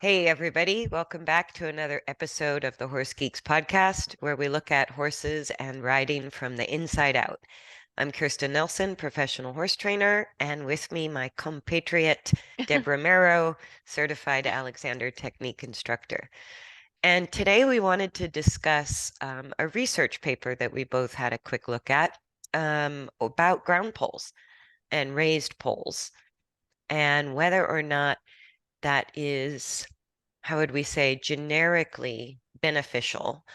Hey, everybody. Welcome back to another episode of the Horse Geeks podcast, where we look at horses and riding from the inside out. I'm Kirsten Nelsen, professional horse trainer, and with me, my compatriot, Deb Romero, certified Alexander technique instructor. And today we wanted to discuss a research paper that we both had a quick look at about ground poles and raised poles and whether or not that is, how would we say, generically beneficial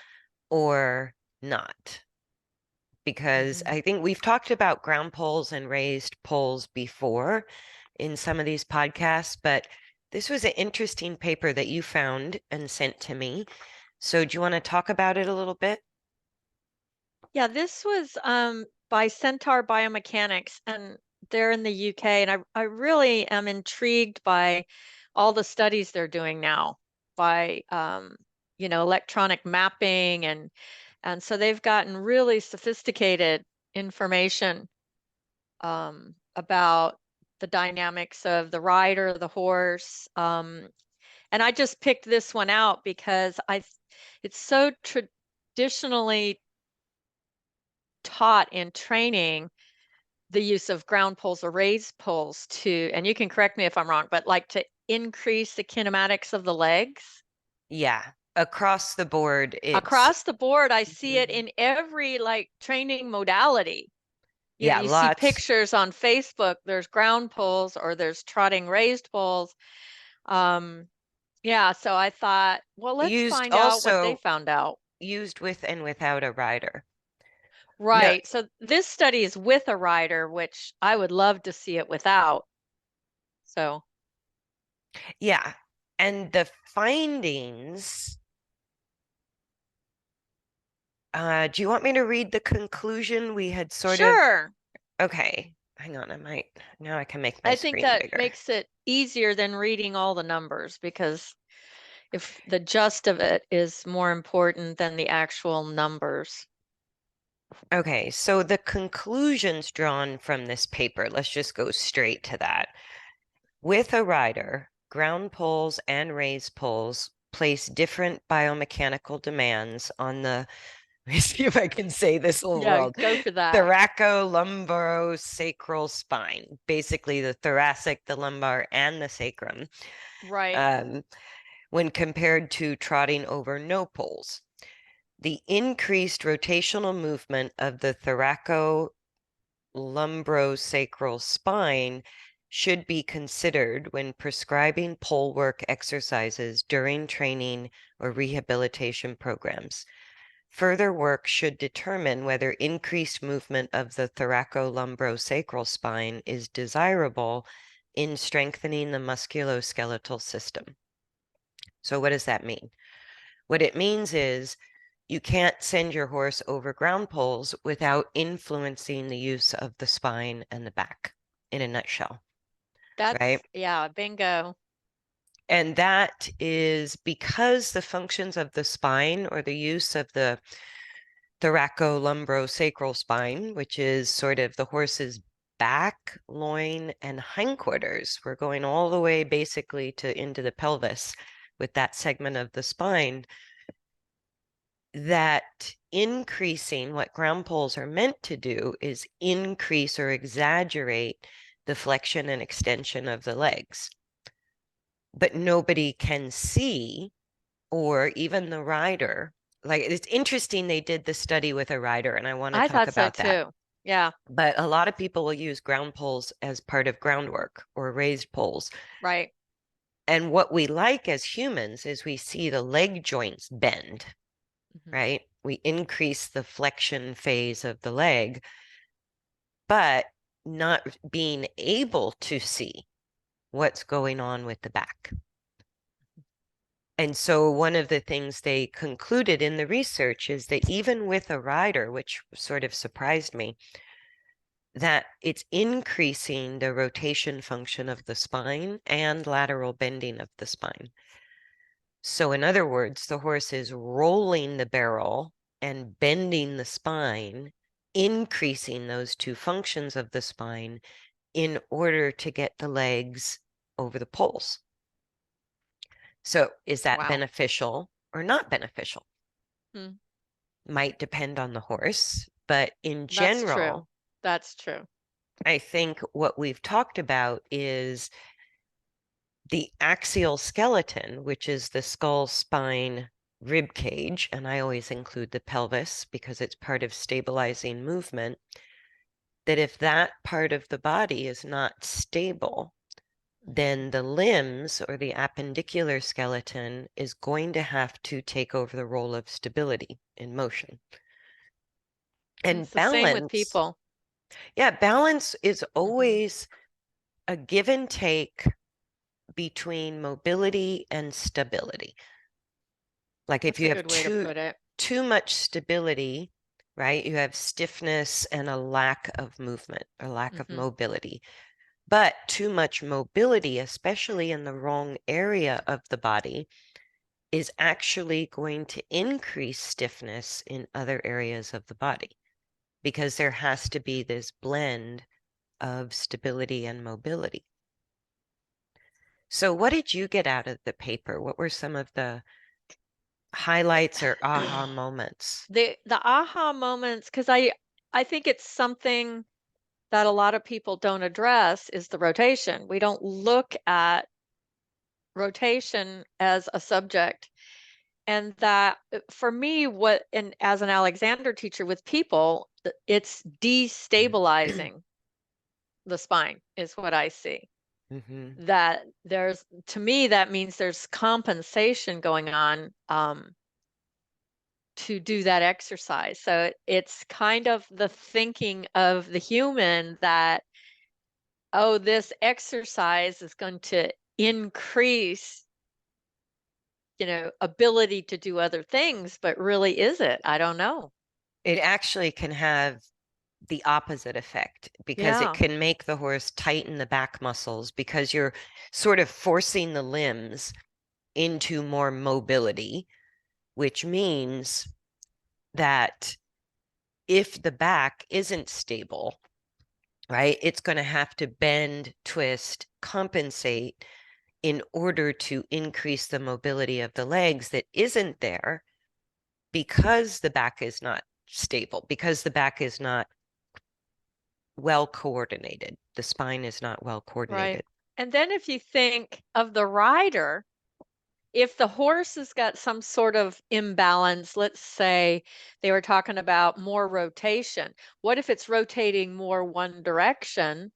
or not. Because I think we've talked about ground poles and raised poles before in some of these podcasts, but this was an interesting paper that you found and sent to me. So do you want to talk about it a little bit? Yeah, this was by Centaur Biomechanics, and they're in the UK. And I really am intrigued by all the studies they're doing now by electronic mapping and so they've gotten really sophisticated information about the dynamics of the rider, the horse. And I just picked this one out because it's so traditionally taught in training the use of ground poles or raised poles to, and you can correct me if I'm wrong, but like to increase the kinematics of the legs. Yeah, across the board, it's Across the board, I see it Mhm. in every like training modality. Yeah, You see lots pictures on Facebook, there's ground poles or there's trotting raised poles. Um, yeah, so I thought, well, let's used find out what they also found out. used with and without a rider. No, Right. So this study is with a rider, which I would love to see it without. So yeah. And the findings, do you want me to read the conclusion we had sort of, sure. okay, hang on, now I can make my I think screen that bigger. makes it easier than reading all the numbers because if the gist of it is more important than the actual numbers. Okay, so the conclusions drawn from this paper, let's just go straight to that. With a rider, ground poles and raised poles place different biomechanical demands on the, let me see if I can say this little Yeah, wrong, go for that. thoracolumbarosacral spine, basically the thoracic, the lumbar, and the sacrum, Right. um, when compared to trotting over no poles. The increased rotational movement of the thoracolumbrosacral spine should be considered when prescribing pole work exercises during training or rehabilitation programs. Further work should determine whether increased movement of the thoracolumbrosacral spine is desirable in strengthening the musculoskeletal system. So what does that mean? What it means is you can't send your horse over ground poles without influencing the use of the spine and the back, in a nutshell, right? Yeah, bingo. And that is because the functions of the spine or the use of the thoracolumbrosacral spine, which is sort of the horse's back, loin, and hindquarters. We're going all the way basically to into the pelvis with that segment of the spine. That increasing what ground poles are meant to do is increase or exaggerate the flexion and extension of the legs. But nobody can see, or even the rider. Like it's interesting they did the study with a rider, and I want to I talk thought so about that. too. Yeah, But a lot of people will use ground poles as part of groundwork or raised poles. right. And what we like as humans is we see the leg joints bend, Mhm. right? We increase the flexion phase of the leg, but not being able to see what's going on with the back. And so one of the things they concluded in the research is that even with a rider, which sort of surprised me, that it's increasing the rotation function of the spine and lateral bending of the spine. So in other words, the horse is rolling the barrel and bending the spine, increasing those two functions of the spine in order to get the legs over the poles. So is that Wow. beneficial or not beneficial? Hmm. Might depend on the horse, but in That's true. general, That's true. I think what we've talked about is the axial skeleton, which is the skull, spine, rib cage, and I always include the pelvis because it's part of stabilizing movement, that if that part of the body is not stable, then the limbs or the appendicular skeleton is going to have to take over the role of stability in motion. It's And the same with balance, people. yeah, balance is Hmm. always a give and take between mobility and stability. Like if That's you a have good way to put it. too much stability, right? You have stiffness and a lack of movement, a lack of Hmm. mobility. But too much mobility, especially in the wrong area of the body, is actually going to increase stiffness in other areas of the body because there has to be this blend of stability and mobility. So, what did you get out of the paper? What were some of the highlights or aha moments? The aha moments, because I think it's something that a lot of people don't address is the rotation. We don't look at rotation as a subject. And that for me, what and as an Alexander teacher with people, it's destabilizing the spine is what I see. Mm-hmm. That there's to me that means there's compensation going on to do that exercise. So it's kind of the thinking of the human that, oh, this exercise is going to increase, ability to do other things, but really is it? I don't know. It actually can have the opposite effect because it Yeah. can make the horse tighten the back muscles because you're sort of forcing the limbs into more mobility, which means that if the back isn't stable, right, it's going to have to bend, twist, compensate in order to increase the mobility of the legs that isn't there because the back is not stable, because the back is not well coordinated. The spine is not well Right. coordinated. And then if you think of the rider, if the horse has got some sort of imbalance, let's say they were talking about more rotation. What if it's rotating more one direction?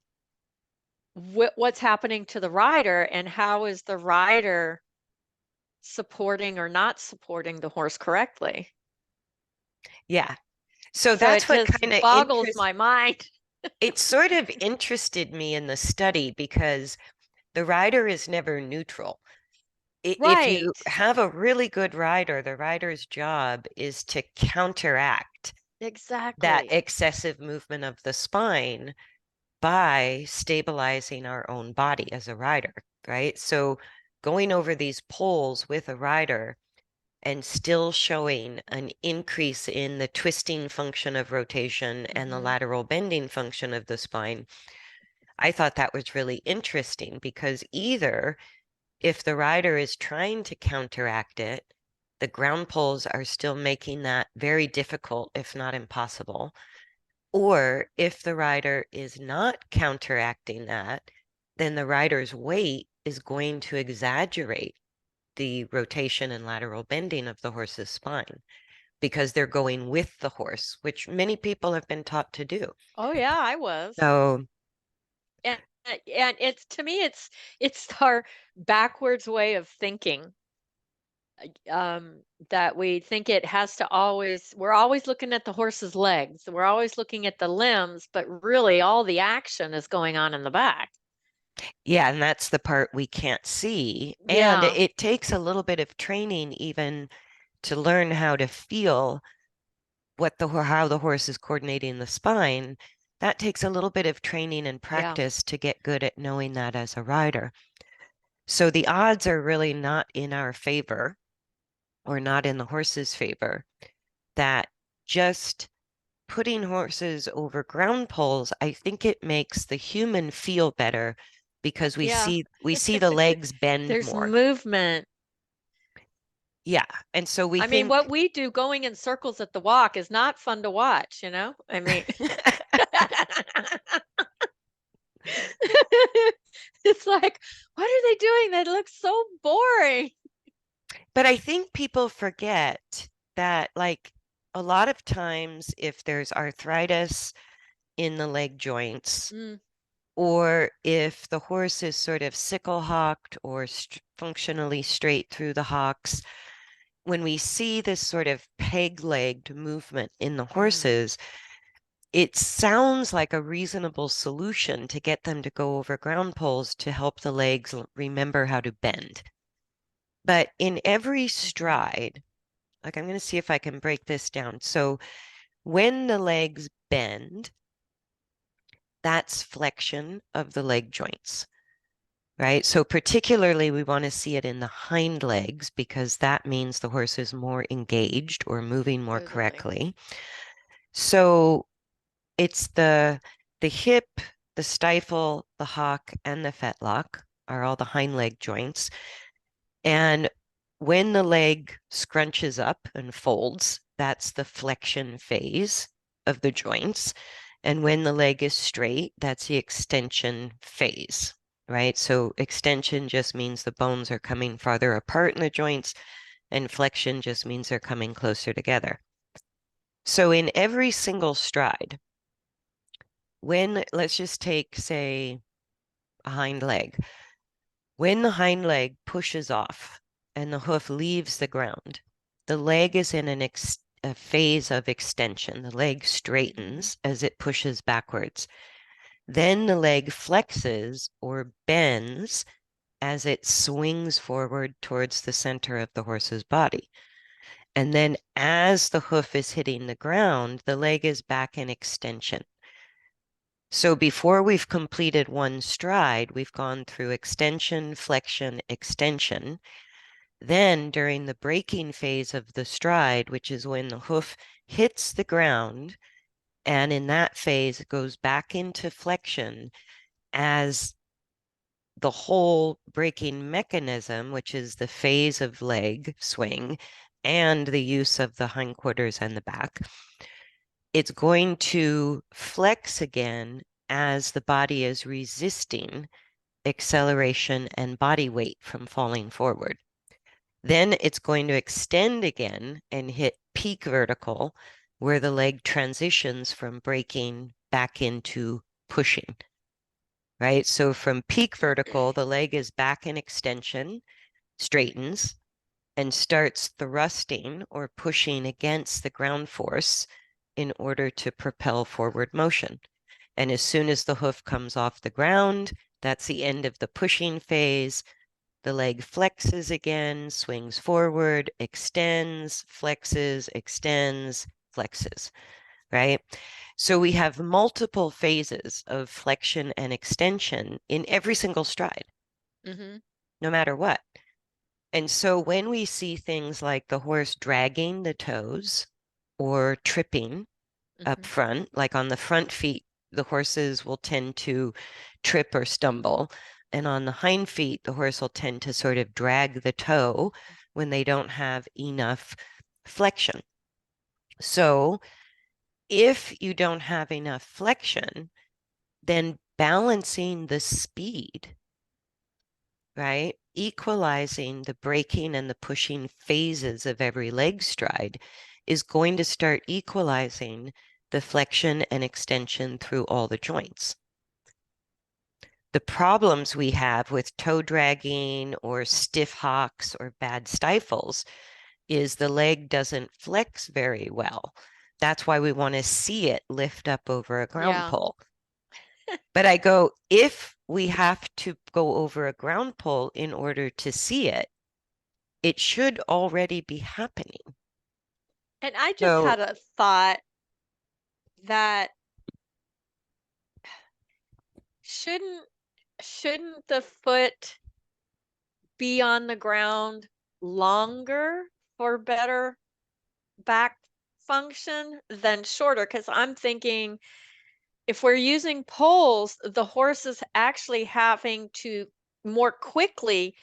What's happening to the rider, and how is the rider supporting or not supporting the horse correctly? Yeah. So So it that's what just kind of boggles my mind. it sort of interested me in the study because the rider is never neutral. If you Right. have a really good rider, the rider's job is to counteract that Exactly. excessive movement of the spine by stabilizing our own body as a rider, right? So going over these poles with a rider and still showing an increase in the twisting function of rotation and the Hmm. lateral bending function of the spine, I thought that was really interesting because either if the rider is trying to counteract it, the ground poles are still making that very difficult, if not impossible. Or if the rider is not counteracting that, then the rider's weight is going to exaggerate the rotation and lateral bending of the horse's spine because they're going with the horse, which many people have been taught to do. Oh yeah, I was. So, And and it's to me it's our backwards way of thinking, that we think it has to always we're always looking at the horse's legs, we're always looking at the limbs, but really all the action is going on in the back. yeah, and that's the part we can't see. And Yeah. it takes a little bit of training even to learn how to feel how the horse is coordinating the spine. That takes a little bit of training and Yeah. practice to get good at knowing that as a rider. So the odds are really not in our favor or not in the horse's favor that just putting horses over ground poles, I think it makes the human feel better because we Yeah. see we see the legs bend There's more. movement. Yeah. And so we I mean, think, what we do going in circles at the walk is not fun to watch, you know? I mean, it's like, what are they doing? That looks so boring. but I think people forget that, like, a lot of times if there's arthritis in the leg joints, Mm, or if the horse is sort of sickle hocked or functionally straight through the hocks, when we see this sort of peg-legged movement in the mm, horses, it sounds like a reasonable solution to get them to go over ground poles to help the legs remember how to bend. But in every mhm, stride, like I'm going to see if I can break this down. So when the legs bend, that's flexion of the leg joints, right? So particularly we want to see it in the hind legs because that means the horse is more engaged or moving more totally. correctly. So it's the hip, the stifle, the hock, and the fetlock are all the hind leg joints. And when the leg scrunches up and folds, that's the flexion phase of the joints. And when the leg is straight, that's the extension phase, right? So extension just means the bones are coming farther apart in the joints, and flexion just means they're coming closer together. So in every single stride, when, let's just take, say, a hind leg, when the hind leg pushes off and the hoof leaves the ground, the leg is in a phase of extension. The leg Mhm. straightens as it pushes backwards. Then the leg flexes or bends as it swings forward towards the center of the horse's body. And then as the hoof is hitting the ground, the leg is back in extension. So before we've completed one stride, we've gone through extension, flexion, extension. Then during the braking phase of the stride, which is when the hoof hits the ground, and in that phase, it goes back into flexion as the whole braking mechanism, which is the phase of leg swing and the use of the hindquarters and the back, it's going to flex again as the body is resisting acceleration and body weight from falling forward. Then it's going to extend again and hit peak vertical, where the leg transitions from braking back into pushing, right? So from peak vertical, the leg is back in extension, straightens, and starts thrusting or pushing against the ground force in order to propel forward motion. And as soon as the hoof comes off the ground, that's the end of the pushing phase. The leg flexes again, swings forward, extends, flexes, extends, flexes, right? So we have multiple phases of flexion and extension in every single stride, Mhm. no matter what. And so when we see things like the horse dragging the toes or tripping up Mhm. front, like on the front feet, the horses will tend to trip or stumble. And on the hind feet, the horse will tend to sort of drag the toe when they don't have enough flexion. So if you don't have enough flexion, then balancing the speed, right? Equalizing the braking and the pushing phases of every leg stride is going to start equalizing the flexion and extension through all the joints. The problems we have with toe dragging or stiff hocks or bad stifles is the leg doesn't flex very well. That's why we want to see it lift up over a ground Yeah. pole. But I go, if we have to go over a ground pole in order to see it, it should already be happening. And I just So had a thought that shouldn't shouldn't the foot be on the ground longer for better back function than shorter? Because I'm thinking if we're using poles, the horse is actually having to more quickly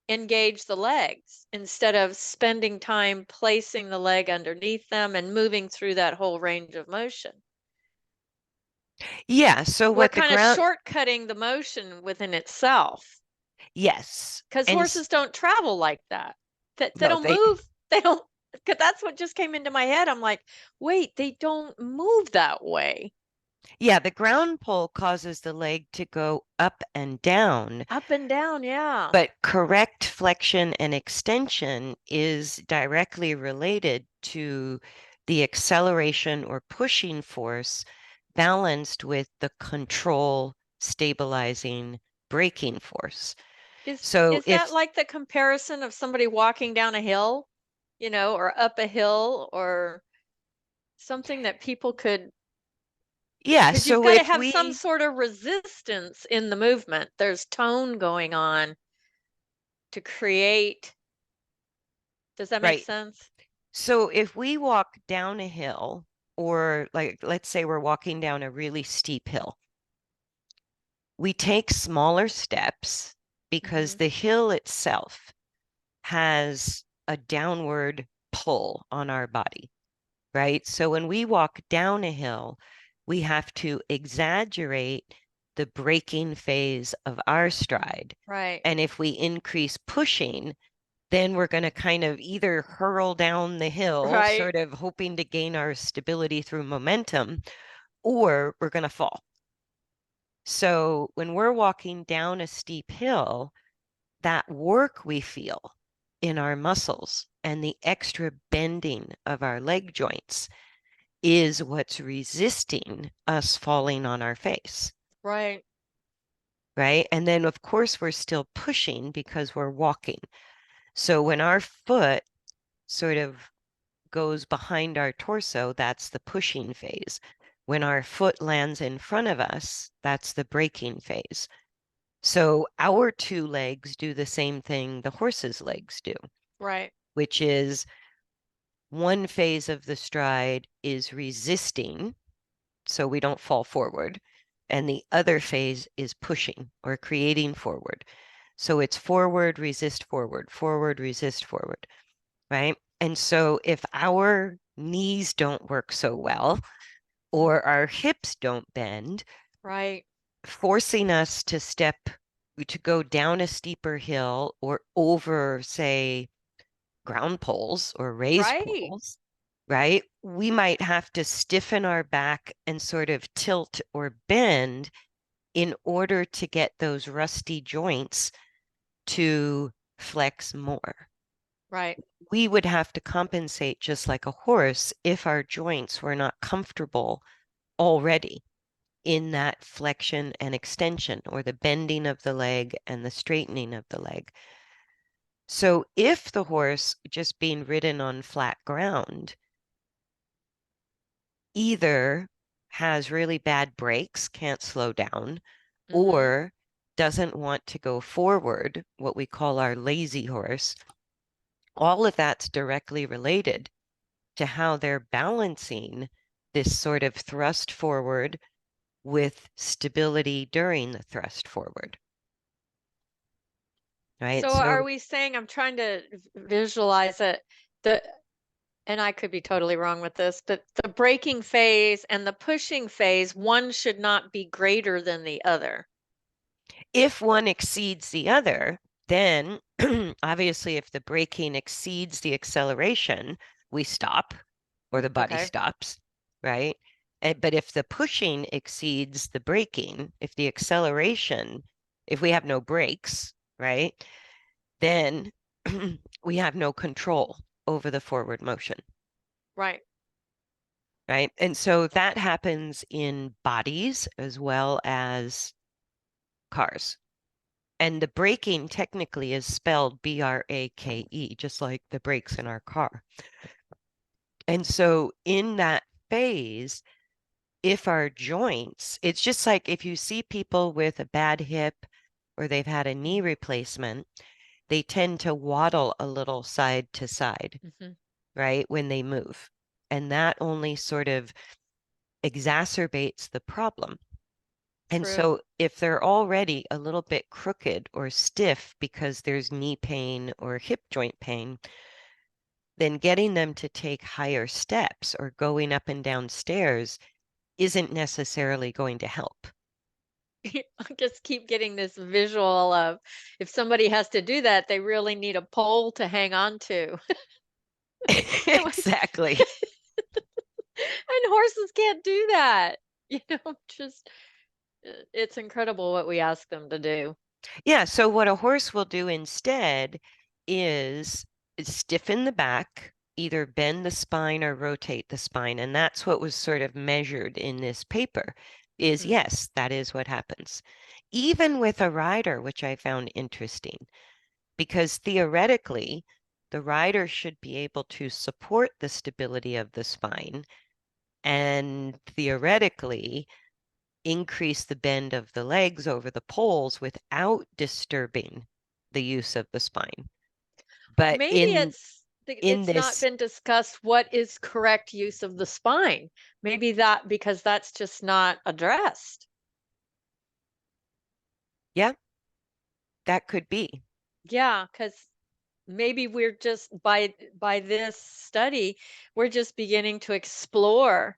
engage the legs instead of spending time placing the leg underneath them and moving through that whole range of motion. Yeah, so We're what the kind of ground, shortcutting the motion within itself yes. because And horses don't travel like that. They no, don't move. They don't, because that's what just came into my head. I'm like, wait, they don't move that way. yeah, the ground pull causes the leg to go up and down, Up and down, yeah. but correct flexion and extension is directly related to the acceleration or pushing force balanced with the control, stabilizing, braking force. So Is that if, like the comparison of somebody walking down a hill, or up a hill or something that people could, yeah, because you've so got to if have some we, sort of resistance in the movement. There's tone going on to create. Does that make right, sense? so if we walk down a hill, or like, let's say we're walking down a really steep hill, we take smaller steps because Hmm. the hill itself has a downward pull on our body, right? So when we walk down a hill, we have to exaggerate the braking phase of our stride. Right. And if we increase pushing, then we're going to kind of either hurl down the hill, Right. sort of hoping to gain our stability through momentum, or we're going to fall. So when we're walking down a steep hill, that work we feel in our muscles and the extra bending of our leg joints is what's resisting us falling on our face, Right. right? And then, of course, we're still pushing because we're walking. So when our foot sort of goes behind our torso, that's the pushing phase. When our foot lands in front of us, that's the braking phase. So our two legs do the same thing the horse's legs do, Right. which is one phase of the stride is resisting so we don't fall forward, and the other phase is pushing or creating forward. So it's forward, resist, forward, resist, forward, right? And so if our knees don't work so well or our hips don't bend, Right. forcing us to go down a steeper hill or over, say, ground poles or raised Right. poles, right? We might have to stiffen our back and sort of tilt or bend in order to get those rusty joints to flex more. Right. We would have to compensate just like a horse if our joints were not comfortable already in that flexion and extension, or the bending of the leg and the straightening of the leg. So if the horse just being ridden on flat ground either has really bad brakes, can't slow down, Hmm. or doesn't want to go forward, what we call our lazy horse, all of that's directly related to how they're balancing this sort of thrust forward with stability during the thrust forward, right? So are So we saying, I'm trying to visualize it, the and I could be totally wrong with this, but the braking phase and the pushing phase, one should not be greater than the other. if one exceeds the other, then obviously if the braking exceeds the acceleration, we stop or the body Okay. stops, right? But if the pushing exceeds the braking, if the acceleration, if we have no brakes, right, then we have no control over the forward motion, Right. right? And so that happens in bodies as well as cars. And the braking technically is spelled B-R-A-K-E, just like the brakes in our car. And so in that phase, if our joints, it's just like if you see people with a bad hip or they've had a knee replacement, they tend to waddle a little side to side, Hmm. right, when they move. And that only sort of exacerbates the problem. And True. so if they're already a little bit crooked or stiff because there's knee pain or hip joint pain, then getting them to take higher steps or going up and down stairs isn't necessarily going to help. I just keep getting this visual of if somebody has to do that, they really need a pole to hang on to. And Exactly. horses can't do that. Just it's incredible what we ask them to do. Yeah, so what a horse will do instead is stiffen the back, either bend the spine or rotate the spine. And that's what was sort of measured in this paper is Hmm. yes, that is what happens. Even with a rider, which I found interesting, because theoretically, the rider should be able to support the stability of the spine and theoretically increase the bend of the legs over the poles without disturbing the use of the spine. But Maybe in in it's not this, been discussed what is correct use of the spine. Maybe that because that's just not addressed. yeah, that could be. Yeah, because maybe we're just by this study, we're just beginning to explore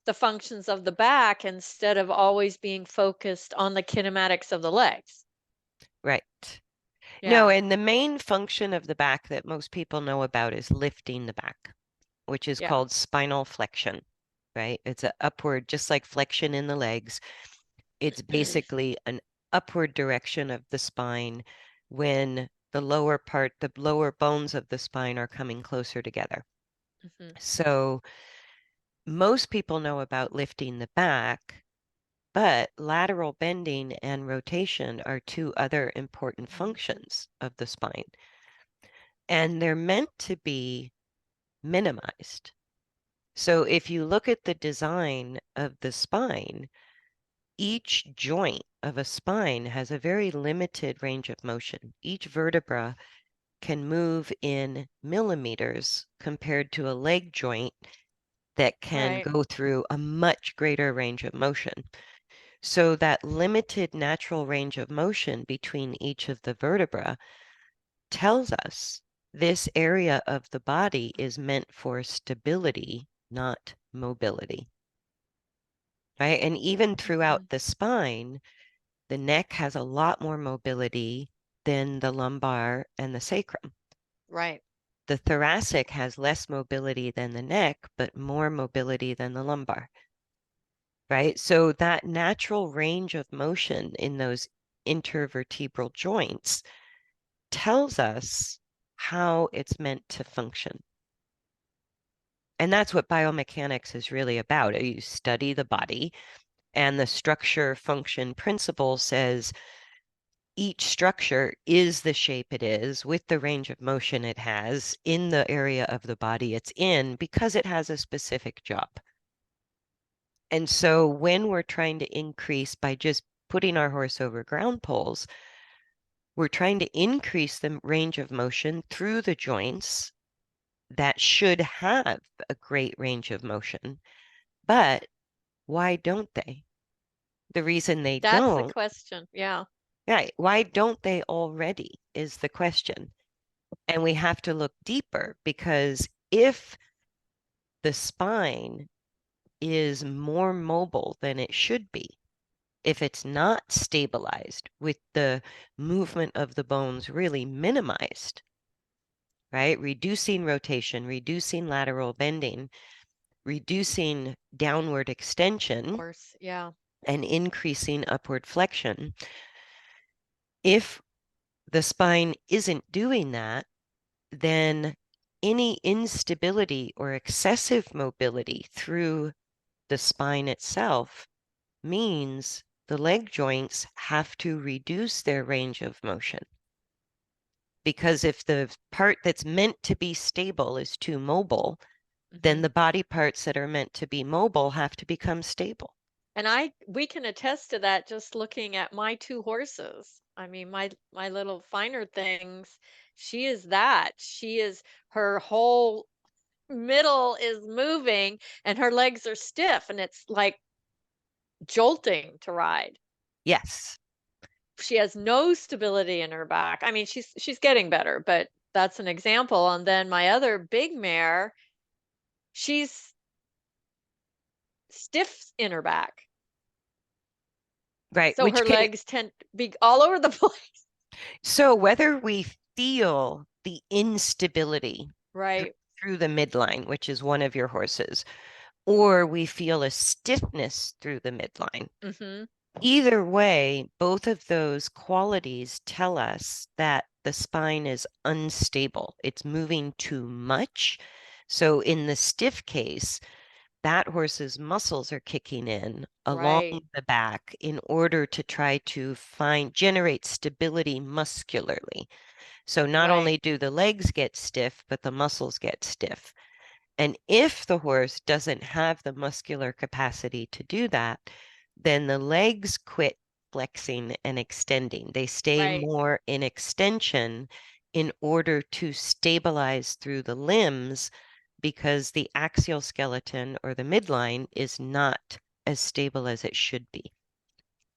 the functions of the back instead of always being focused on the kinematics of the legs. Right. No, Yeah. and the main function of the back that most people know about is lifting the back, which is Yeah. called spinal flexion, right? It's an upward, just like flexion in the legs. It's basically an upward direction of the spine when the lower bones of the spine are coming closer together. Hmm. So most people know about lifting the back, but lateral bending and rotation are two other important functions of the spine, and they're meant to be minimized. So if you look at the design of the spine, each joint of a spine has a very limited range of motion. Each vertebra can move in millimeters compared to a leg joint that can Right. go through a much greater range of motion. So that limited natural range of motion between each of the vertebra tells us this area of the body is meant for stability, not mobility. Right? And even Hmm. throughout the spine, the neck has a lot more mobility than the lumbar and the sacrum. Right. The thoracic has less mobility than the neck, but more mobility than the lumbar, right? So that natural range of motion in those intervertebral joints tells us how it's meant to function. And that's what biomechanics is really about. You study the body, and the structure function principle says each structure is the shape it is with the range of motion it has in the area of the body it's in because it has a specific job. And so when we're trying to increase by just putting our horse over ground poles, we're trying to increase the range of motion through the joints that should have a great range of motion. But why don't they? The reason they That's the don't, question. Yeah. right? Why don't they already is the question. And we have to look deeper because if the spine is more mobile than it should be, if it's not stabilized with the movement of the bones really minimized, right? Reducing rotation, reducing lateral bending, reducing downward Of extension, course. Yeah. and increasing upward flexion. If the spine isn't doing that, then any instability or excessive mobility through the spine itself means the leg joints have to reduce their range of motion. Because if the part that's meant to be stable is too mobile, then Hmm. the body parts that are meant to be mobile have to become stable. And we can attest to that just looking at my two horses. I mean, my little finer things, she is that. She is her whole middle is moving and her legs are stiff and it's like jolting to ride. Yes. She has no stability in her back. I mean, she's getting better, but that's an example. And then my other big mare, she's stiff in her back. Right. So her legs tend to be all over the place. So whether we feel the instability Right. through the midline, which is one of your horses, or we feel a stiffness through the midline, Mm-hmm. either way, both of those qualities tell us that the spine is unstable. It's moving too much. So in the stiff case, that horse's muscles are kicking in along Right. the back in order to try to generate stability muscularly. So not Right. only do the legs get stiff, but the muscles get stiff. And if the horse doesn't have the muscular capacity to do that, then the legs quit flexing and extending. They stay Right. more in extension in order to stabilize through the limbs because the axial skeleton or the midline is not as stable as it should be.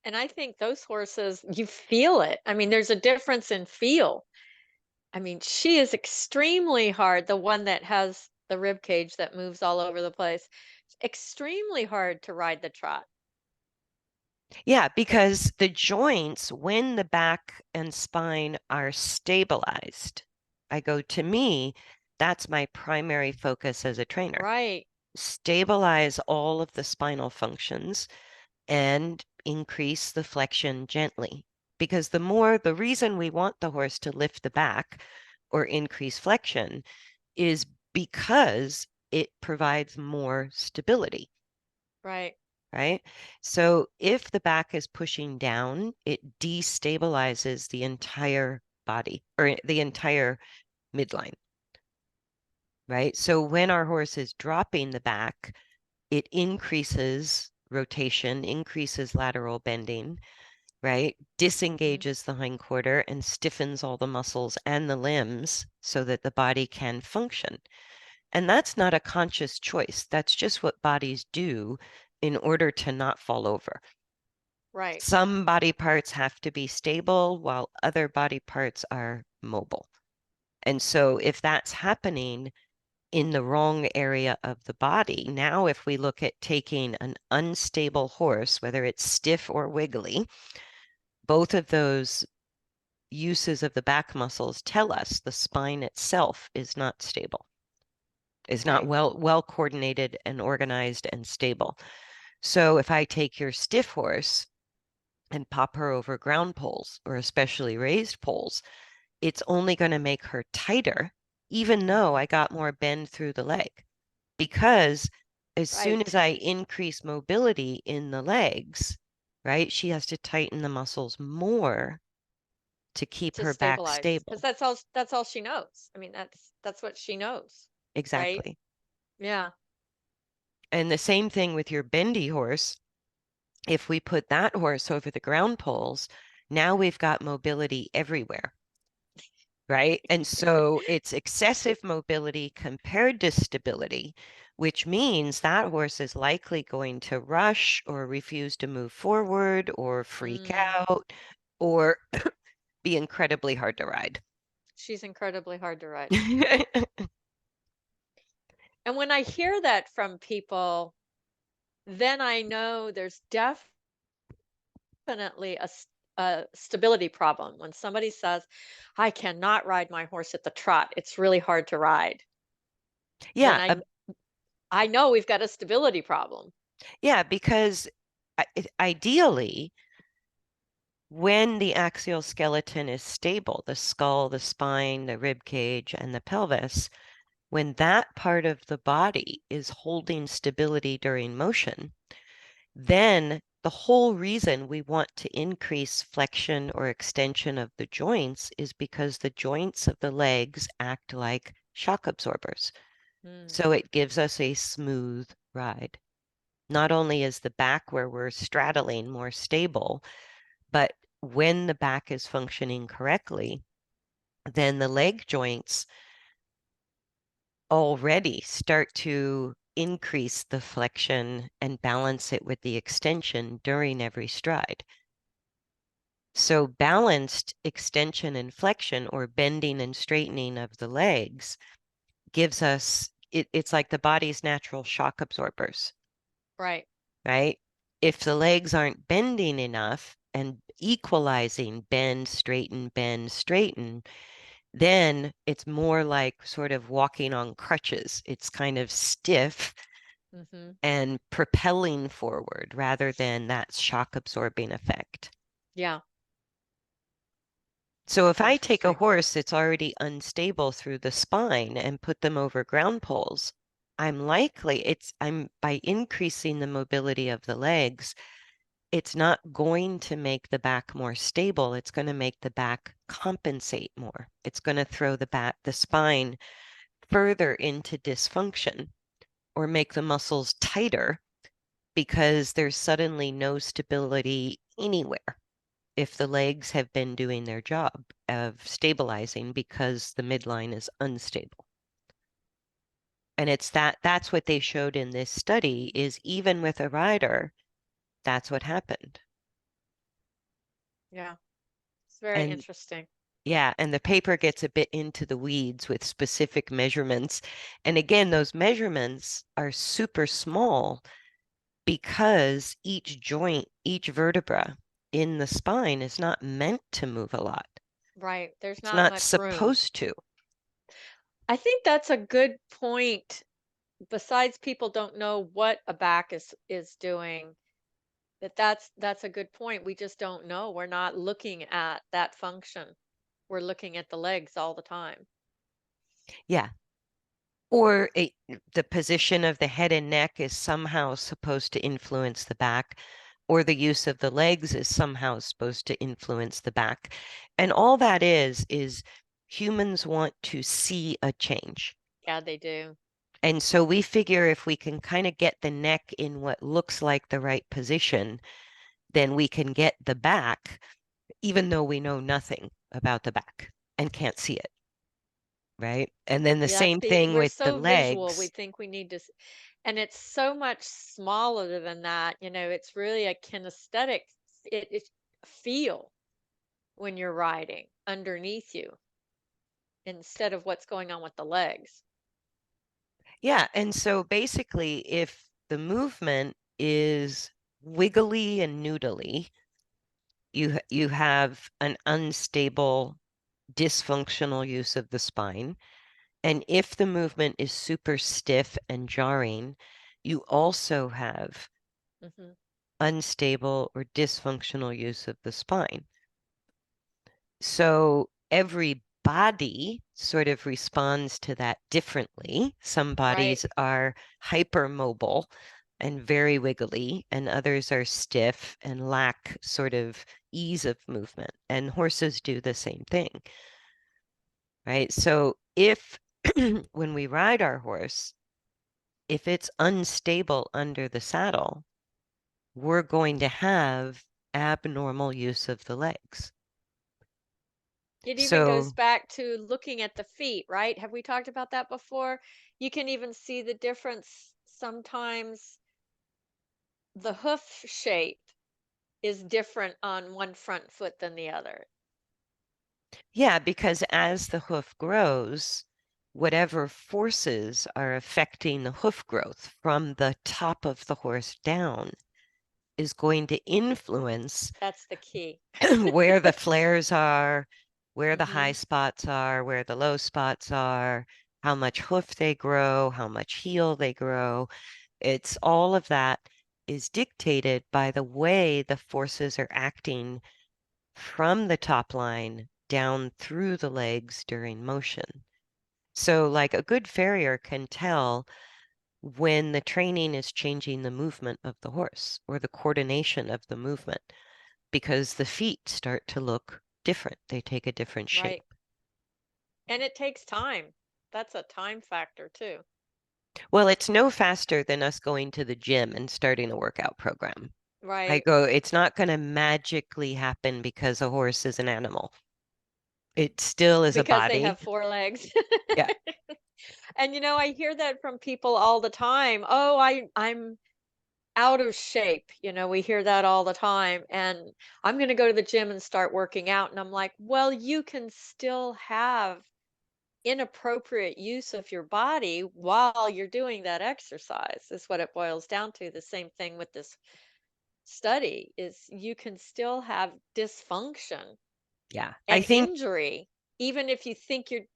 And I think those horses, you feel it. I mean, there's a difference in feel. I mean, she is extremely hard, the one that has the rib cage that moves all over the place. It's extremely hard to ride the trot. Yeah, because the joints, when the back and spine are stabilized, to me, that's my primary focus as a trainer. Right. Stabilize all of the spinal functions and increase the flexion gently. Because the reason we want the horse to lift the back or increase flexion is because it provides more stability, Right. right? So if the back is pushing down, it destabilizes the entire body or the entire midline, right? So when our horse is dropping the back, it increases rotation, increases lateral bending, right? Mhm. Disengages the hindquarter and stiffens all the muscles and the limbs so that the body can function. And that's not a conscious choice. That's just what bodies do in order to not fall over. Right. Some body parts have to be stable while other body parts are mobile. And so if that's happening in the wrong area of the body, now if we look at taking an unstable horse, whether it's stiff or wiggly, both of those uses of the back muscles tell us the spine itself is not stable, is not Right. well coordinated and organized and stable. So if I take your stiff horse and pop her over ground poles or especially raised poles, it's only going to make her tighter, even though Mhm. I got more bend through the leg. Because as soon as Right. I increase mobility in the legs, right, she has to tighten the muscles more to keep To her back stabilize, because stable. that's all she knows. I mean, that's what she knows. Right. Exactly. Yeah. And the same thing with your bendy horse. If we put that horse over the ground poles, now we've got mobility everywhere, right? And so it's excessive mobility compared to stability, which means that horse is likely going to rush or refuse to move forward or freak Mm, out or be incredibly hard to ride. she's incredibly hard to ride. And when I hear that from people, then I know there's definitely a stability problem. When somebody says, I cannot ride my horse at the trot, it's really hard to ride. Then Yeah, I know we've got a stability problem. yeah, because ideally, when the axial skeleton is stable, the skull, the spine, the rib cage, and the pelvis, when that part of the body is holding stability during motion, then the whole reason we want to increase flexion or extension of the joints is because the joints of the legs act like shock absorbers. Mm, So it gives us a smooth ride. Not only is the back where we're straddling more stable, but when the back is functioning correctly, then the leg joints already start to increase the flexion and balance it with the extension during every stride. So balanced extension and flexion, or bending and straightening of the legs, gives us it's like the body's natural shock absorbers, Right. right? If the legs aren't bending enough and equalizing bend, straighten, then it's more like sort of walking on crutches. It's kind of stiff Hmm. and propelling forward rather than that shock absorbing effect. Yeah. So if I take a Interesting. horse that's already unstable through the spine and put them over ground poles, I'm by increasing the mobility of the legs, it's not going to make the back more stable. It's going to make the back compensate more. It's going to throw the spine further into dysfunction or make the muscles tighter because there's suddenly no stability anywhere if the legs have been doing their job of stabilizing because the midline is unstable. And that's what they showed in this study is even with a rider, that's what happened. Yeah. It's very And interesting. yeah, and the paper gets a bit into the weeds with specific measurements. And again, those measurements are super small because each joint, each vertebra in the spine is not meant to move a lot. Right. There's It's not not much room. supposed to. I think that's a good point. Besides, people don't know what a back is doing. That's a good point. We just don't know. We're not looking at that function. We're looking at the legs all the time. Yeah. Or the position of the head and neck is somehow supposed to influence the back, or the use of the legs is somehow supposed to influence the back. And all that is humans want to see a change. Yeah, they do. And so we figure if we can kind of get the neck in what looks like the right position, then we can get the back, even though we know nothing about the back and can't see it, right? And then the Yeah, same thing we're with the so visual. We legs. think we need to, and it's so much smaller than that. It's really a kinesthetic. It's feel when you're riding underneath you instead of what's going on with the legs. Yeah, and so basically, if the movement is wiggly and noodly, you have an unstable, dysfunctional use of the spine. And if the movement is super stiff and jarring, you also have Hmm. unstable or dysfunctional use of the spine. So every body sort of responds to that differently. Some Right. bodies are hypermobile and very wiggly, and others are stiff and lack sort of ease of movement. And horses do the same thing, right? So if when we ride our horse, if it's unstable under the saddle, we're going to have abnormal use of the legs. It even goes So back to looking at the feet, right? Have we talked about that before? You can even see the difference sometimes. The hoof shape is different on one front foot than the other. yeah, because as the hoof grows, whatever forces are affecting the hoof growth from the top of the horse down is going to influence That's the key. where the flares are, where the high Hmm. spots are, where the low spots are, how much hoof they grow, how much heel they grow. It's all of that is dictated by the way the forces are acting from the top line down through the legs during motion. So, like a good farrier can tell when the training is changing the movement of the horse or the coordination of the movement because the feet start to look different. They take a different Right. shape. And it takes time. That's a time factor too. Well, it's no faster than us going to the gym and starting a workout program. Right. It's not going to magically happen because a horse is an animal. It still is a Because they body. have four legs. Yeah. And I hear that from people all the time. Oh, I'm out of shape. We hear that all the time. And I'm going to go to the gym and start working out. And I'm like, well, you can still have inappropriate use of your body while you're doing that exercise, is what it boils down to. The same thing with this study is you can still have dysfunction Yeah. I and think, injury, even if you think you're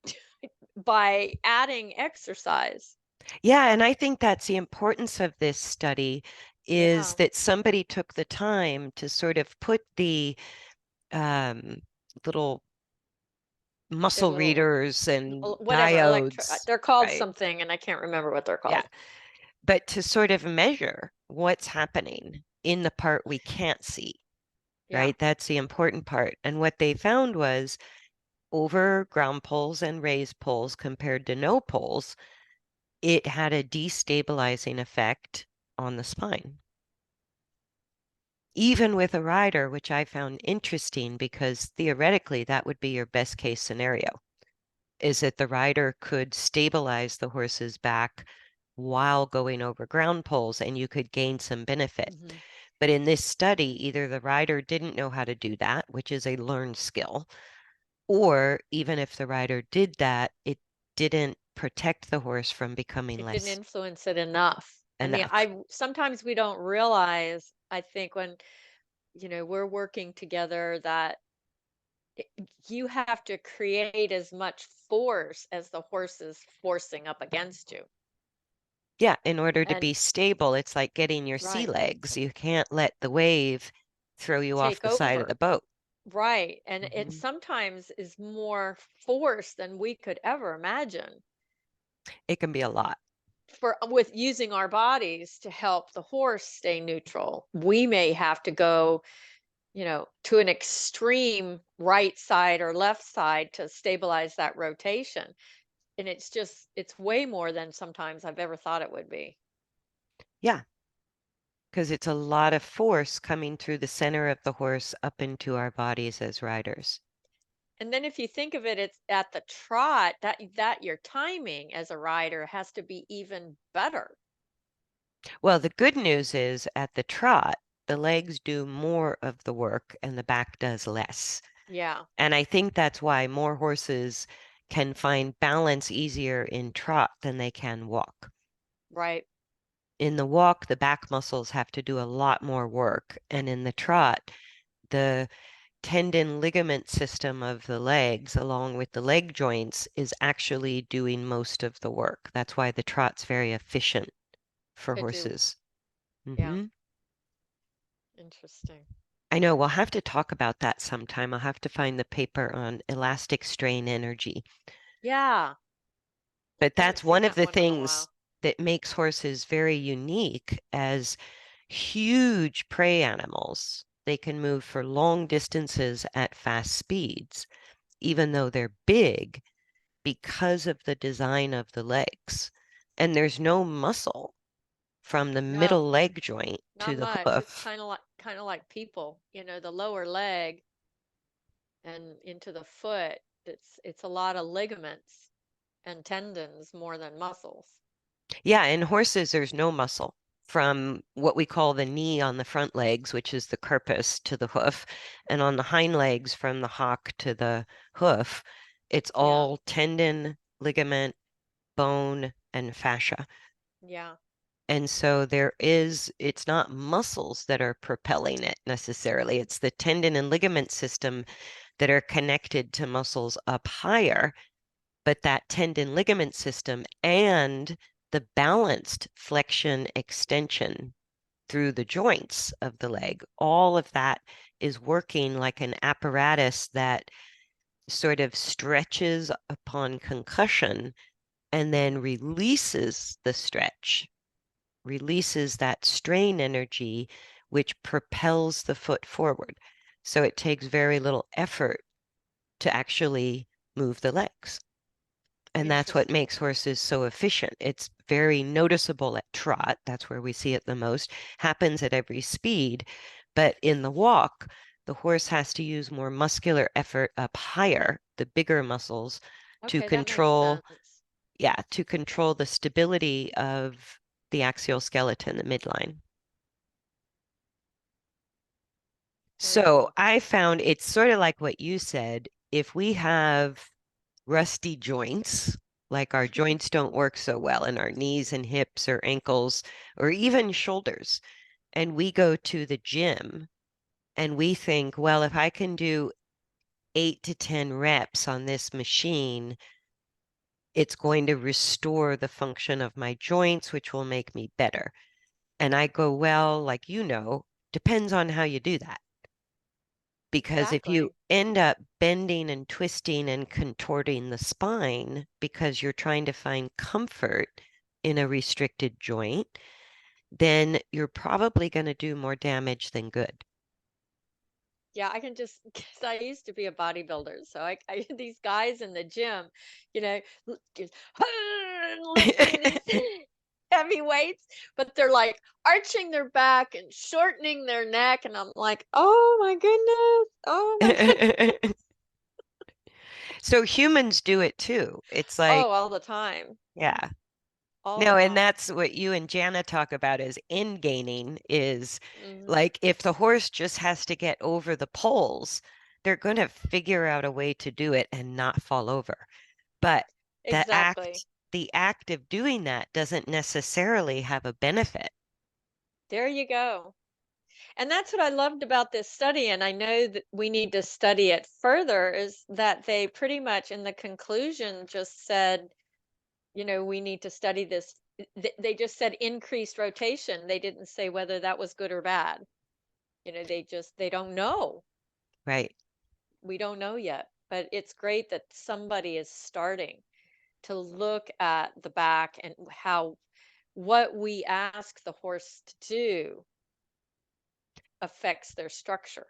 by adding exercise. yeah, and I think that's the importance of this study is Yeah. that somebody took the time to sort of put the um, little They're muscle little, readers and whatever, diodes, they're called right? something and I can't remember what they're Yeah. called. But to sort of measure what's happening in the part we can't see, Yeah. right? That's the important part. And what they found was over ground poles and raised poles compared to no poles, it had a destabilizing effect on the spine. Even with a rider, which I found interesting because theoretically that would be your best case scenario, is that the rider could stabilize the horse's back while going over ground poles and you could gain some benefit. Hmm. But in this study, either the rider didn't know how to do that, which is a learned skill, or even if the rider did that, it didn't protect the horse from becoming It didn't less influence it enough. I mean, enough. sometimes we don't realize, I think when, we're working together that you have to create as much force as the horse is forcing up against you. Yeah, in order to And be stable, it's like getting your sea right, legs. You can't let the wave throw you off take the side of the over. boat. Right. And it Mhm. sometimes is more force than we could ever imagine It can be a lot. for with using our bodies to help the horse stay neutral. We may have to go, to an extreme right side or left side to stabilize that rotation. And it's way more than sometimes I've ever thought it would be. Yeah, because it's a lot of force coming through the center of the horse up into our bodies as riders. And then if you think of it, it's at the trot that your timing as a rider has to be even better. Well, the good news is at the trot, the legs do more of the work and the back does less. Yeah, And I think that's why more horses can find balance easier in trot than they can walk. right. In the walk, the back muscles have to do a lot more work. And in the trot, the tendon ligament system of the legs, along with the leg joints, is actually doing most of the work. That's why the trot's very efficient for To do, horses. yeah, Hmm. interesting. I know we'll have to talk about that sometime. I'll have to find the paper on elastic strain energy. Yeah, But I haven't that's seen one of that the one in a things while. that makes horses very unique as huge prey animals. They can move for long distances at fast speeds, even though they're big because of the design of the legs. And there's no muscle from the No, middle leg joint to not the much. It's hoof. kind of like people, the lower leg and into the foot. It's a lot of ligaments and tendons more than muscles. Yeah, in horses, there's no muscle from what we call the knee on the front legs, which is the carpus, to the hoof, and on the hind legs from the hock to the hoof. It's Yeah, all tendon, ligament, bone, and fascia. yeah, And so it's not muscles that are propelling it necessarily. It's the tendon and ligament system that are connected to muscles up higher. But that tendon ligament system and the balanced flexion extension through the joints of the leg, all of that is working like an apparatus that sort of stretches upon concussion and then hmm, releases the stretch, releases that strain energy, which propels the foot forward. So it takes very little effort to actually move the legs. And that's what interesting. makes horses so efficient. It's very noticeable at trot. That's where we see it the most. Happens at every speed. But in the walk, the horse has to use more muscular effort up higher, the bigger muscles, to Okay, that makes control, sense. yeah, to control the stability of the axial skeleton, the midline. Very So cool. I found it's sort of like what you said. If we have rusty joints, like our joints don't work so well in our knees and hips or ankles or even shoulders, and we go to the gym and we think, well, if I can do 8 to 10 reps on this machine, it's going to restore the function of my joints, which will make me better. And I go, well, like depends on how you do that. Because if you Exactly. end up bending and twisting and contorting the spine because you're trying to find comfort in a restricted joint, then you're probably going to do more damage than good. Yeah, I can just because I used to be a bodybuilder, so I these guys in the gym, just lifting these heavy weights, but they're like arching their back and shortening their neck, and I'm like, oh my goodness, oh my goodness, So humans do it too. It's like, oh, all the time, yeah. all the No, and time. that's what you and Jana talk about is end gaining is Hmm. like if the horse just has to get over the poles, they're going to figure out a way to do it and not fall over. But the Exactly. act, the act of doing that doesn't necessarily have a benefit. There you go. And that's what I loved about this study, and I know that we need to study it further, is that they pretty much in the conclusion just said, we need to study this. They just said increased rotation. They didn't say whether that was good or bad. They don't know. Right. We don't know yet. But it's great that somebody is starting to look at the back and how what we ask the horse to do affects their structure.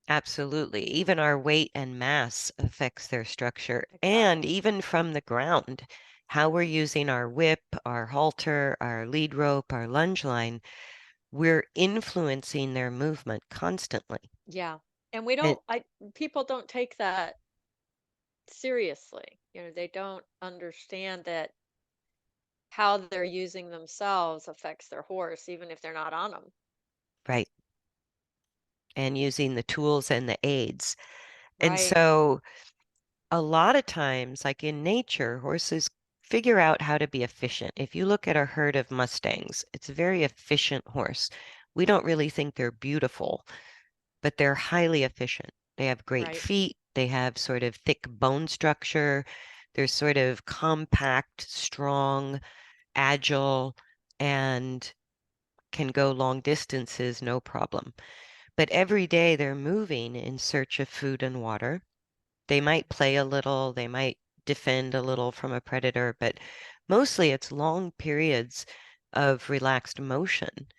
Absolutely. Even our weight and mass affects their structure. And Exactly. even from the ground, how we're using our whip, our halter, our lead rope, our lunge line, we're influencing their movement constantly. Yeah. And we And don't I people don't take that seriously. They don't understand that how they're using themselves affects their horse even if they're not on them. right. And using the tools and the aids. And Right. so a lot of times, like in nature, horses figure out how to be efficient. If you look at a herd of Mustangs, it's a very efficient horse. We don't really think they're beautiful, but they're highly efficient. They have great Right. feet. They have sort of thick bone structure. They're sort of compact, strong, agile, and can go long distances, no problem. But every day they're moving in search of food and water. They might play a little, they might defend a little from a predator, but mostly it's long periods of relaxed motion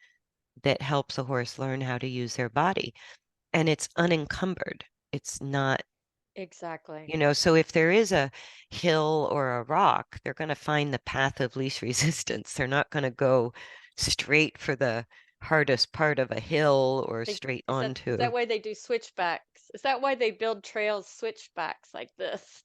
that helps a horse learn how to use their body. And it's unencumbered. It's not, Exactly. so if there is a hill or a rock, they're going to find the path of least resistance. They're not going to go straight for the hardest part of a hill or They, straight is that onto. why they do switchbacks? Is that why they build trails switchbacks like this?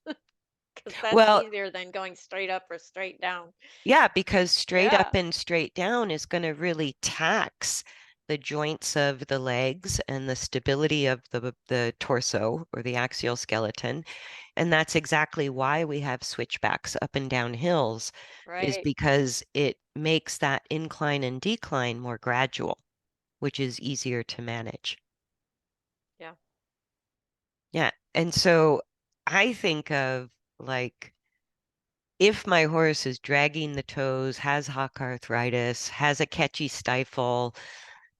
Because that's Well, easier than going straight up or straight down. yeah, because straight up Yeah. and straight down is going to really tax the joints of the legs and the stability of the torso or the axial skeleton. And that's exactly why we have switchbacks up and down hills, is Right. because it makes that incline and decline more gradual, which is easier to manage. Yeah. Yeah. And so I think of like if my horse is dragging the toes, has hock arthritis, has a catchy stifle,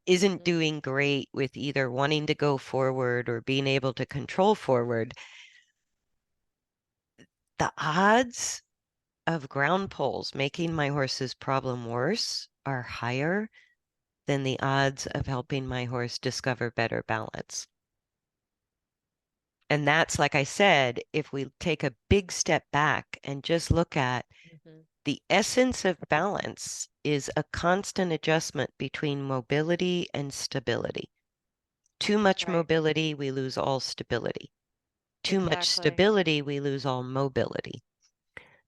isn't Hmm. doing great with either wanting to go forward or being able to control forward, the odds of ground poles making my horse's problem worse are higher than the odds of helping my horse discover better balance. And that's, like I said, if we take a big step back and just look at Hmm. the essence of balance is a constant adjustment between mobility and stability. Too much Right. mobility, we lose all stability. Too much Exactly. stability, we lose all mobility.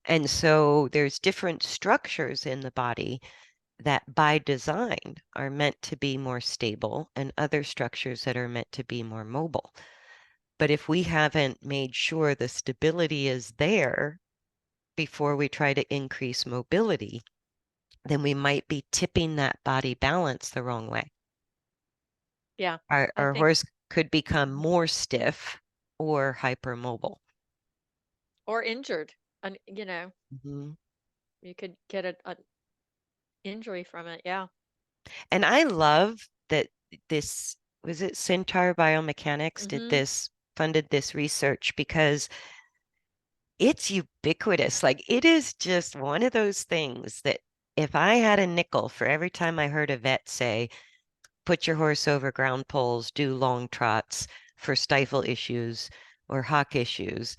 And so there's different structures in the body that by design are meant to be more stable and other structures that are meant to be more mobile. But if we haven't made sure the stability is there before we try to increase mobility, then we might be tipping that body balance the wrong way. Yeah, I Our think, horse could become more stiff or hypermobile. or injured, and Mhm. you could get a injury from it. Yeah. And I love that this was it Centaur Biomechanics Mm-hmm. funded this research because it's ubiquitous. Like it is just one of those things that if I had a nickel for every time I heard a vet say, put your horse over ground poles, do long trots for stifle issues or hock issues,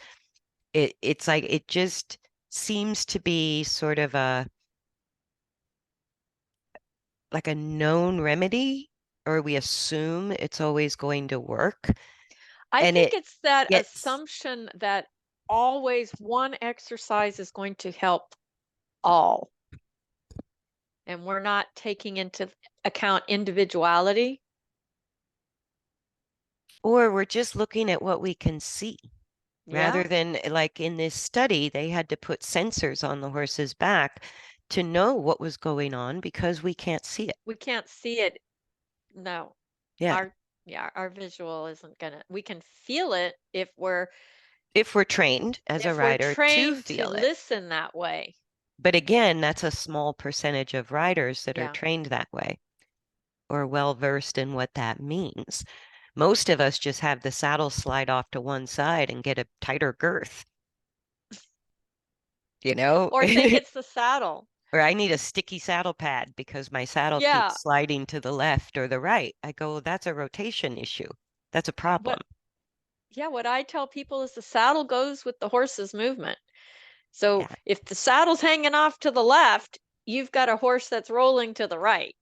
it's like it just seems to be sort of a like a known remedy, or we assume it's always going to work. I And think it it's that gets, assumption that always one exercise is going to help all, and we're not taking into account individuality. or we're just looking at what we can see rather Yeah, than like in this study, they had to put sensors on the horse's back to know what was going on because we can't see it. we can't see it. No, Yeah. our yeah, our visual isn't gonna. We can feel it If we're trained as a if we're rider to trained to feel it. listen that way. But again, that's a small percentage of riders that are Yeah, trained that way or well versed in what that means. Most of us just have the saddle slide off to one side and get a tighter girth, you know? or think it's the saddle. Or I need a sticky saddle pad because my saddle Yeah, keeps sliding to the left or the right. I go, that's a rotation issue. That's a problem. what yeah, what I tell people is the saddle goes with the horse's movement. So Yeah. if the saddle's hanging off to the left, you've got a horse that's rolling to the right.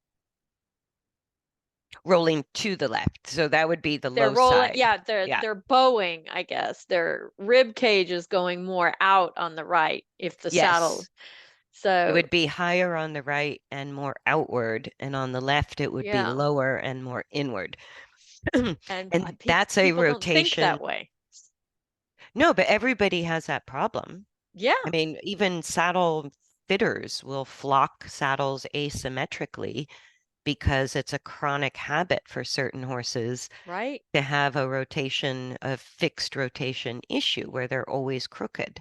Rolling to the left. So that would be the They're low rolling, side. yeah, they're Yeah. they're bowing, I guess. Their rib cage is going more out on the right if the saddle. Yes. It So, would be higher on the right and more outward, and on the left, it would be yeah. lower and more inward. And And people that's a people don't think rotation. that way. No, but everybody has that problem. I Yeah, mean, even saddle fitters will flock saddles asymmetrically because it's a chronic habit for certain horses right. to have a fixed rotation issue where they're always crooked.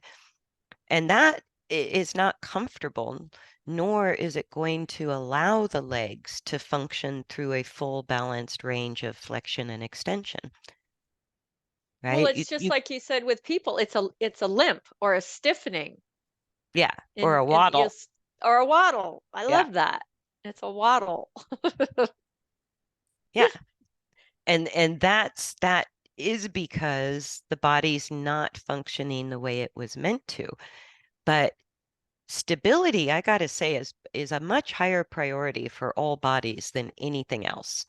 And that is not comfortable, nor is it going to allow the legs to function through a full balanced range of flexion and extension, Well, right? it's just like you said with people, it's a limp or a stiffening Yeah, or in a in waddle. or a waddle. I Yeah, love that. It's a waddle. yeah. And that is because the body's not functioning the way it was meant to. But stability, I gotta say, is a much higher priority for all bodies than anything else.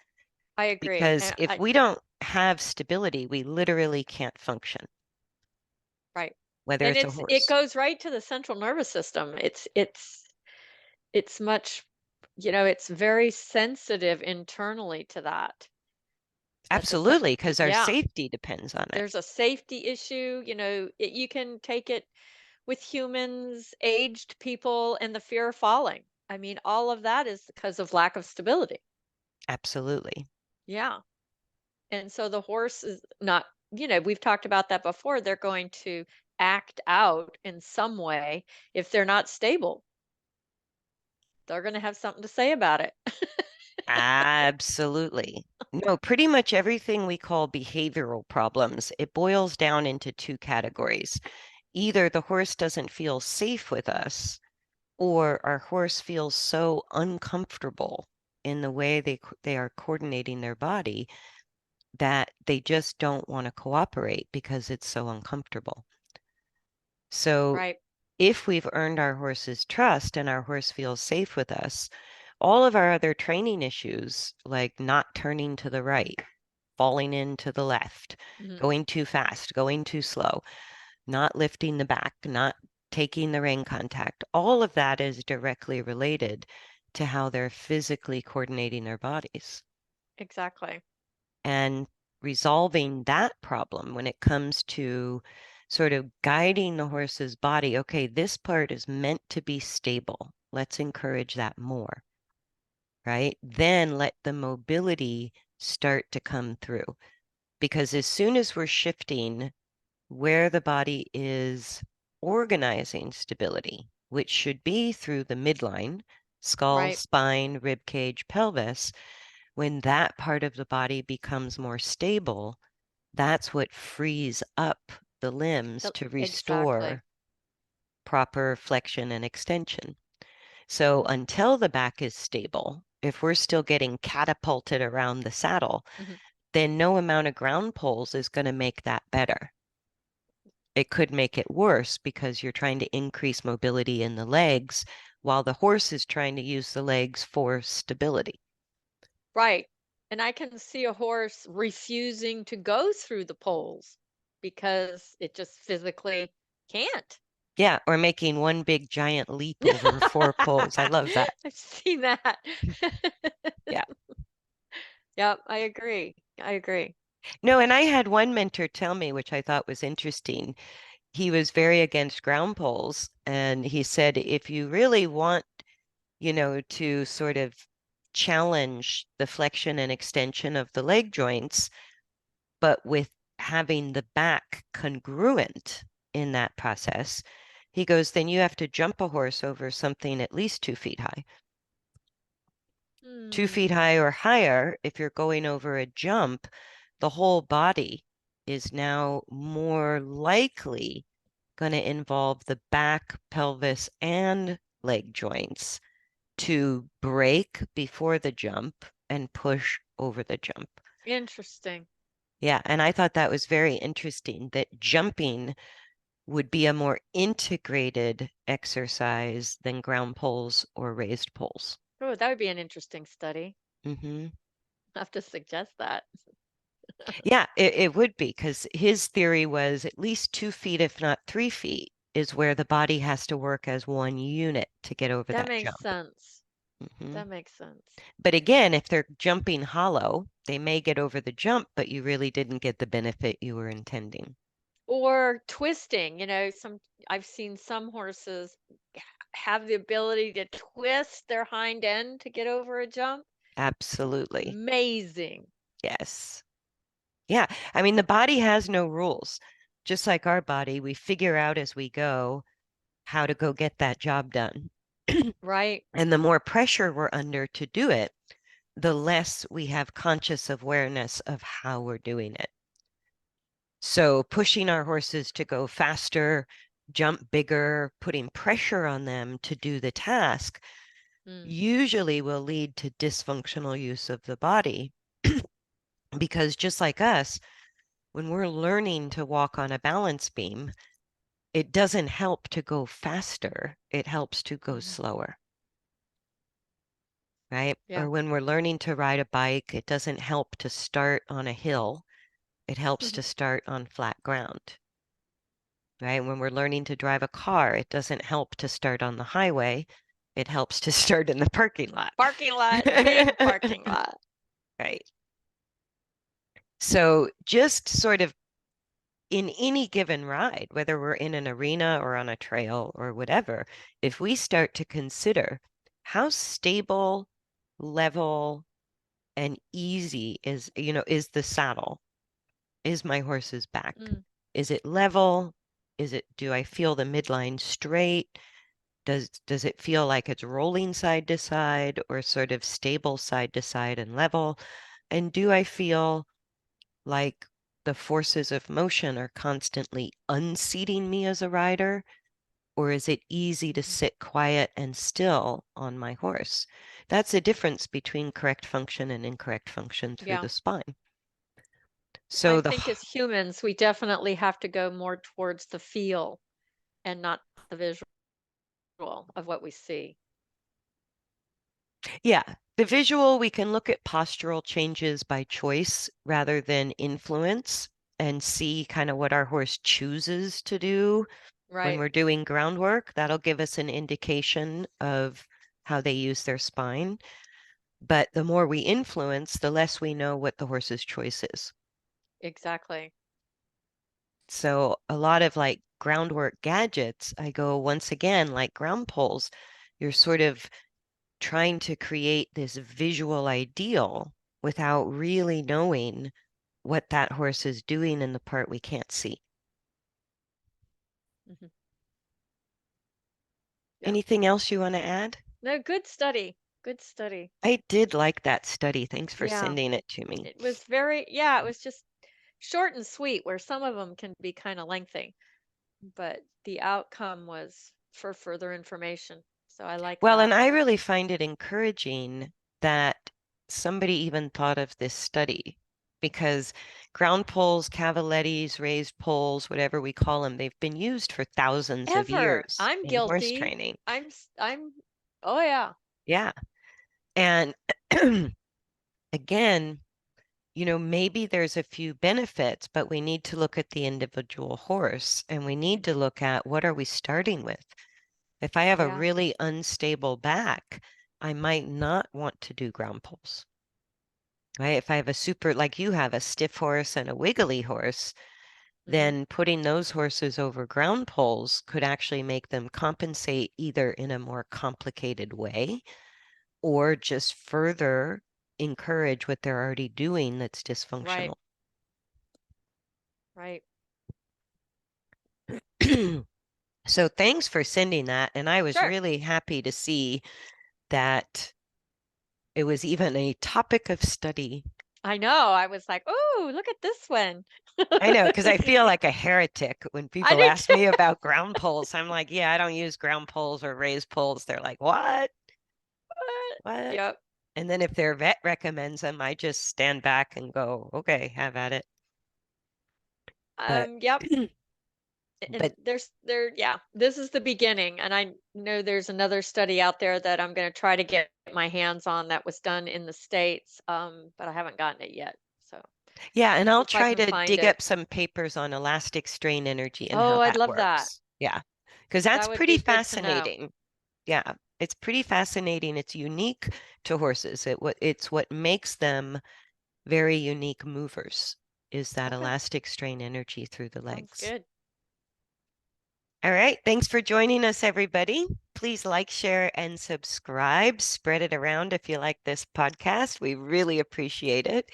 I agree. Because And if I we don't have stability, we literally can't function, right. whether And it's a it horse. goes right to the central nervous system. It's much, it's very sensitive internally to that. That Absolutely, because our yeah, safety depends on it. there's a safety issue, you can take it with humans, aged people, and the fear of falling. I mean, all of that is because of lack of stability. Absolutely. Yeah. And so the horse is not, we've talked about that before. They're going to act out in some way if they're not stable. They're going to have something to say about it. Absolutely. No, pretty much everything we call behavioral problems, it boils down into two categories. Either the horse doesn't feel safe with us, or our horse feels so uncomfortable in the way they are coordinating their body that they just don't want to cooperate because it's so uncomfortable. So Right. if we've earned our horse's trust and our horse feels safe with us, all of our other training issues, like not turning to the right, falling in to the left, Mhm. going too fast, going too slow, not lifting the back, not taking the rein contact, all of that is directly related to how they're physically coordinating their bodies. Exactly. And resolving that problem when it comes to sort of guiding the horse's body. Okay, this part is meant to be stable. Let's encourage that more, right? Then let the mobility start to come through. Because as soon as we're shifting where the body is organizing stability, which should be through the midline, skull, Right. spine, rib cage, pelvis, when that part of the body becomes more stable, that's what frees up the limbs to Exactly. restore proper flexion and extension. So Mhm. until the back is stable, if we're still getting catapulted around the saddle, Mhm. then no amount of ground poles is going to make that better. It could make it worse because you're trying to increase mobility in the legs while the horse is trying to use the legs for stability. Right. And I can see a horse refusing to go through the poles because it just physically can't. Yeah, or making one big giant leap over four poles. I love that. I've seen that. Yeah. Yep, I agree. I agree. No, and I had one mentor tell me, which I thought was interesting. He was very against ground poles, and he said, if you really want, to sort of challenge the flexion and extension of the leg joints, but with having the back congruent in that process, he goes, then you have to jump a horse over something at least 2 feet high. 2 feet Hmm. high or higher, if you're going over a jump, the whole body is now more likely going to involve the back, pelvis, and leg joints to break before the jump and push over the jump. Interesting. Yeah, and I thought that was very interesting that jumping would be a more integrated exercise than ground poles or raised poles. Oh, that would be an interesting study. Hmm. I have to suggest that. Yeah, it would be because his theory was at least 2 feet, if not 3 feet, is where the body has to work as one unit to get over That that makes jump. sense. Hmm. That makes sense. But again, if they're jumping hollow, they may get over the jump, but you really didn't get the benefit you were intending. Or twisting, some I've seen some horses have the ability to twist their hind end to get over a jump. Absolutely. Amazing. Yes. Yeah. I mean, the body has no rules. Just like our body, we figure out as we go how to go get that job done. Right. And the more pressure we're under to do it, the less we have conscious awareness of how we're doing it. So pushing our horses to go faster, jump bigger, putting pressure on them to do the task Mm. usually will lead to dysfunctional use of the body. Because just like us, when we're learning to walk on a balance beam, it doesn't help to go faster. It helps to go Mhm. slower, right? Yeah. Or when we're learning to ride a bike, it doesn't help to start on a hill. It helps to start on flat ground, right? When we're learning to drive a car, it doesn't help to start on the highway. It helps to start in the parking lot. Parking lot, big parking lot. Right. So just sort of in any given ride, whether we're in an arena or on a trail or whatever, if we start to consider how stable, level, and easy is the saddle, is my horse's back? Mm. Is it level? Do I feel the midline straight? Does it feel like it's rolling side to side or sort of stable side to side and level? And do I feel like the forces of motion are constantly unseating me as a rider, or is it easy to Mhm. sit quiet and still on my horse? That's the difference between correct function and incorrect function through Yeah. the spine. I So think as humans, we definitely have to go more towards the feel and not the visual of what we see. yeah, the visual, we can look at postural changes by choice rather than influence and see kind of what our horse chooses to do when Right. we're doing groundwork. That'll give us an indication of how they use their spine. But the more we influence, the less we know what the horse's choice is. Exactly. So a lot of like groundwork gadgets, I go once again, like ground poles, you're sort of trying to create this visual ideal without really knowing what that horse is doing in the part we can't see. Mhm. Yeah. Anything else you want to add? No, good study. Good study. I did like that study. Thanks for Yeah. sending it to me. It was very, yeah, it was just short and sweet, where some of them can be kind of lengthy, but the outcome was for further information. So I like Well, that. and I really find it encouraging that somebody even thought of this study because ground poles, cavalettis, raised poles, whatever we call them, they've been used for thousands of Ever. years I'm in horse guilty. training. I'm, oh yeah. Yeah. And again, maybe there's a few benefits, but we need to look at the individual horse and we need to Mhm. look at what are we starting with? If I have a Yeah. really unstable back, I might not want to do ground poles, right? If I have a super, like you have, a stiff horse and a wiggly horse, Hmm. then putting those horses over ground poles could actually make them compensate either in a more complicated way or just further encourage what they're already doing that's Right. dysfunctional. Right. So thanks for sending that. And I was Sure. really happy to see that it was even a topic of study. I know. I was like, oh, look at this one. I know, because I feel like a heretic when I people do ask too. me about ground poles. I'm like, yeah, I don't use ground poles or raised poles. They're like, what? What? Yep. And then if their vet recommends them, I just stand back and go, okay, have at it. But Yep. And but yeah, this is the beginning. And I know there's another study out there that I'm going to try to get my hands on that was done in the States. But I haven't gotten it yet. So yeah, and see I'll if I try can to find dig it. up some papers on elastic strain energy and Oh, how I'd that love that. works. Yeah, because that's That would pretty be good to know. fascinating. Yeah, it's pretty fascinating. It's unique to horses. It's what makes them very unique movers is that Okay. elastic strain energy through the Sounds legs. good. All right, thanks for joining us, everybody. Please like, share, and subscribe. Spread it around if you like this podcast. We really appreciate it.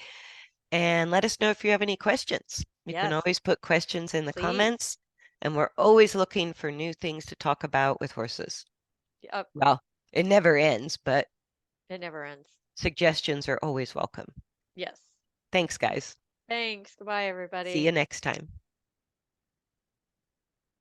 And let us know if you have any questions. You can Yes, always put questions in the please. comments, and we're always looking for new things to talk about with horses. Yep. Well, it never ends, but It never ends. suggestions are always welcome. Yes. Thanks, guys. Thanks. Goodbye, See everybody. you next time.